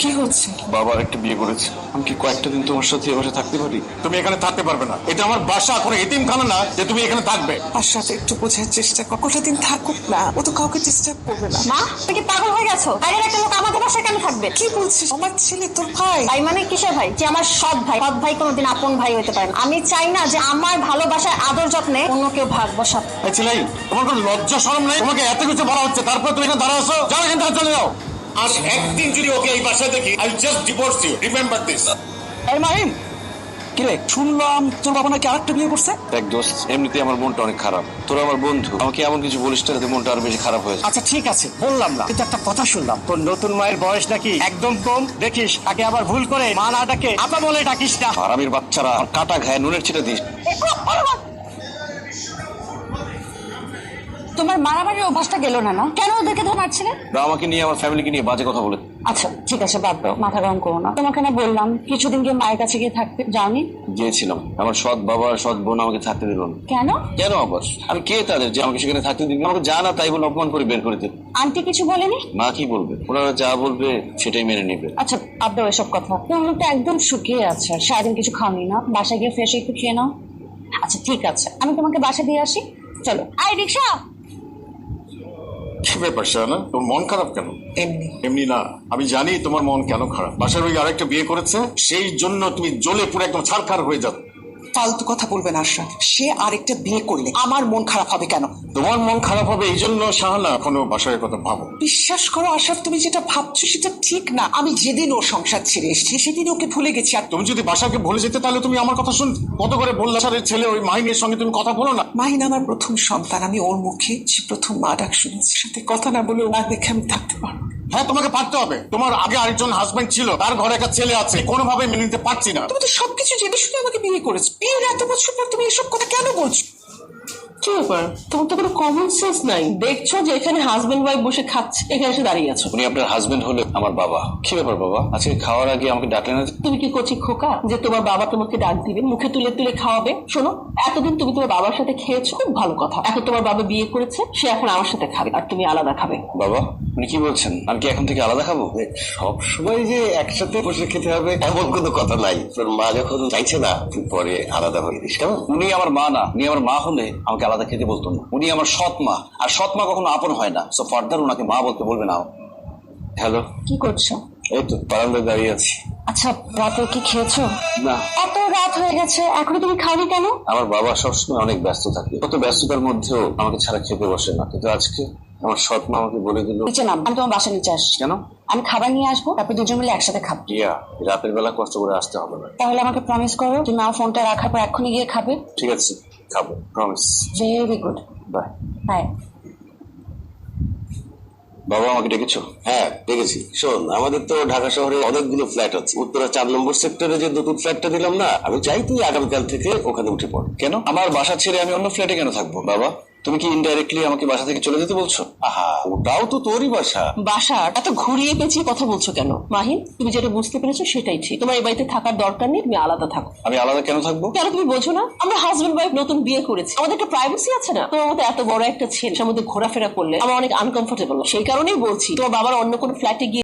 কি হচ্ছে? বাবার একটা বিয়ে করেছে। আমি কি কয়েকটা দিন তোমার সাথে এ বাসায় থাকতে পারি? তুমি এখানে থাকতে পারবে না। এটা আমার বাসা, কোনো এতিমখানা না যে তুমি এখানে থাকবে। তার সাথে একটু বোঝার চেষ্টা কর, কটা দিন থাকুক না, ও তো কাউকে ডিস্টার্ব করবে না। মা, তুমি কি পাগল হয়ে গেছো? বাইরের একটা লোক আমাদের বাসায় কেন থাকবে? কি বলছিস? আমার ছেলে তোর ভাই। ভাই মানে কিসের ভাই? যে আমার সৎ ভাই। সৎ ভাই কোনোদিন আপন ভাই হতে পারে না। আমি চাই না যে আমার ভালোবাসায় আদর যত্নে অন্য কেউ ভাগ বসাত। এই ছেলেই, তোমার কোনো লজ্জা শরম নেই? তোমাকে এত কিছু বলা হচ্ছে, তারপর তুমি এখানে দাঁড়া আছো। যাও এখান থেকে, চলে যাও। আর একদিন যদি ওকে এই বাসায় দেখি, I just divorce you, remember this. এই মাহিম, কি রে শুনলাম তোর বাবা নাকি আরেকটা বিয়ে করছে? দেখ দোস্ত, এমনিতেই আমার মনটা অনেক খারাপ। তোরা আমার বন্ধু, আমাকে এমন কিছু বলিস না যাতে মনটা আরো বেশি খারাপ হয়ে যায়। আচ্ছা ঠিক আছে, বললাম না, কিন্তু একটা কথা শুনলাম তোর নতুন মায়ের বয়স নাকি একদম কম। দেখিস তাকে আবার ভুল করে মা না ডাকে আপা বলে ডাকিস না। হারামির বাচ্চারা, আর কাটা ঘায়ে নুনের ছিটা দিস। তোমার মারামারির অভ্যাসটা গেল না? কেন ওদেরকে ধরে মারছিলে? ওরা আমাকে নিয়ে, আমার ফ্যামিলিকে নিয়ে বাজে কথা বলে। আচ্ছা ঠিক আছে, বাদ দাও, মাথা গরম করো না। তোমাকে না বললাম কিছুদিন গিয়ে মায়ের কাছে গিয়ে থাকতে, যাওনি? গিয়েছিলাম, আমার সৎ বাবা আর সৎ বোন আমাকে থাকতে দিল না। কেন? কেন আবার? আমি কে তাদের যে আমাকে সেখানে থাকতে দিবে? আমাকে যা না তাই বলে অপমান করে বের করে দিল। আন্টি কিছু বলেনি? মা কি বলবে? ওনারা যা বলবে সেটাই মেনে নিবে। আচ্ছা বাদ দাও এসব কথা। তোমার তো একদম শুকিয়ে আছে, সারাদিন কিছু খাওনি না। বাসায় গিয়ে ফ্রেশ একটু খেয়ে নাও। আচ্ছা ঠিক আছে, আমি তোমাকে বাসা দিয়ে আসি। চলো। আই রিক্সা। কি ব্যাপার শাহানা, তোর মন খারাপ কেন? এমনি এমনি না, আমি জানি তোমার মন কেন খারাপ। বাসার ওই আরেকটা বিয়ে করেছে, সেই জন্য তুমি জ্বলে পুরো একদম ছারখার হয়ে যাও। ফালতু কথা বলবে না আশরাফ। সে আরেকটা বিয়ে করলে আমার মন খারাপ হবে কেন? তোমার মন খারাপ হবে এই জন্য শাহানা এখনো বাসার কথা ভাবো। বিশ্বাস করো আশরাফ, তুমি যেটা ভাবছো সেটা ঠিক না। আমি যেদিন ওর সংসার ছেড়ে এসেছি সেদিন ওকে ভুলে গেছি। আর তুমি যদি বাসাকে ভুলে যেতে তাহলে তুমি আমার কথা শুন। কত করে বললা সারের ছেলে ওই মাহিনের সঙ্গে তুমি কথা বলো না। মাহিন আমার প্রথম সন্তান, আমি ওর মুখে সে প্রথম মা ডাক শুনেছি। সাথে কথা না বলে না দেখে আমি থাকতে পারবো না। হ্যাঁ, তোমাকে পারতে হবে। তোমার আগে আরেকজন হাজবেন্ড ছিল, তার ঘরে একটা ছেলে আছে, কোনোভাবে মেনে নিতে পারছি না। তুমি তো সবকিছু জেনে শুনে আমাকে বিয়ে করেছো। বিয়ের এত বছর পর তুমি এসব কথা কেন বলছো? কি ব্যাপার? তোমার তো কোনো কমন সেন্স নাই। দেখছো যে এখানে হাজবেন্ড ওয়াইফ বসে খাচ্ছে, এখানে এসে দাঁড়িয়ে আছো। উনি আপনার হাজবেন্ড হলে আমার বাবা। কি ব্যাপার বাবা, আজকে খাওয়ার আগে আমাকে ডাকলেন না? তুমি কি কচি খোকা যে তোমার বাবা তোমাকে ডাক দিবে, মুখে তুলে তুলে খাওয়াবে? শোনো, এতদিন তুমি তোমার বাবার সাথে খেয়েছো, খুব ভালো কথা। এখন তোমার বাবা বিয়ে করেছে, সে এখন আমার সাথে খাবে আর তুমি আলাদা খাবে। বাবা, উনি কি বলছেন? আমি কি এখন থেকে আলাদা খাবো? সব সময় যে একসাথে বসে খেতে হবে এমন কোনো কথা নাই। তোর মা যখন চাইছে না, তুই পরে আলাদা হয়ে দিস, কেমন? উনি আমার মা না। উনি আমার মা হলে আমাকে আলাদা খেতে বলতো না। উনি আমার সৎ মা, আর সৎ মা কখনো আপন হয় না। সো ফার্দার ওনাকে মা বলতে বলবে না। হ্যালো, কি করছো? এই তো বারান্দায় দাঁড়িয়ে আছি। আচ্ছা রাতে কি খেয়েছো? না, এত রাত হয়ে গেছে, এখনো তুমি খাওনি কেন? আমার বাবা সবসময় অনেক ব্যস্ত থাকে, কত ব্যস্ততার মধ্যেও আমাকে ছাড়া খেতে বসে না। কিন্তু আজকে আমার সৎ মা আমাকে বলে দিল। নিচে নাম, আমি তোমার বাসা নিচে আসছি। কেন? আমি খাবার নিয়ে আসবো, তারপর দুজন মিলে একসাথে খাবো। রিয়া, রাতের বেলা কষ্ট করে আসতে হবে না। তাহলে আমাকে প্রমিস করো তুমি আমার ফোনটা রাখার পর এক্ষুনি গিয়ে খাবে। ঠিক আছে, খাবো, promise. Very good. Bye. Bye. বাবা আমাকে ডেকেছো? হ্যাঁ দেখেছি। শোন, আমাদের তো ঢাকা শহরে অনেকগুলো ফ্ল্যাট আছে। উত্তরা 4 নম্বর সেক্টরে যে নতুন ফ্ল্যাটটা দিলাম না, আমি চাই তুই আগামীকাল থেকে ওখানে উঠে পড়। কেন? আমার বাসা ছেড়ে আমি অন্য ফ্ল্যাটে কেন থাকবো? বাবা, তুমি কি ইনডাইরেক্টলি আমাকে বাসা থেকে চলে যেতে বলছো? আহা, ওটাও তো তোরই বাসা। বাসার এত ঘুরিয়ে পেঁচিয়ে কথা বলছো কেন? মাহিন, তুমি যেটা বুঝতে পেরেছো সেটাই ঠিক। তোমার এই বাড়িতে থাকার দরকার নেই, তুমি আলাদা থাকো। আমি আলাদা কেন থাকবো? কেন তুমি বোঝো না? আমরা হাজবেন্ড ওয়াইফ নতুন বিয়ে করেছি, আমাদের একটা প্রাইভেসি আছে না? তোমার মতো এত বড় একটা ছেলের মধ্যে ঘোরাফেরা করলে আমার অনেক আনকমফোর্টেবল। সেই কারণেই বলছি তোমার বাবার অন্য কোনো ফ্ল্যাটে গিয়ে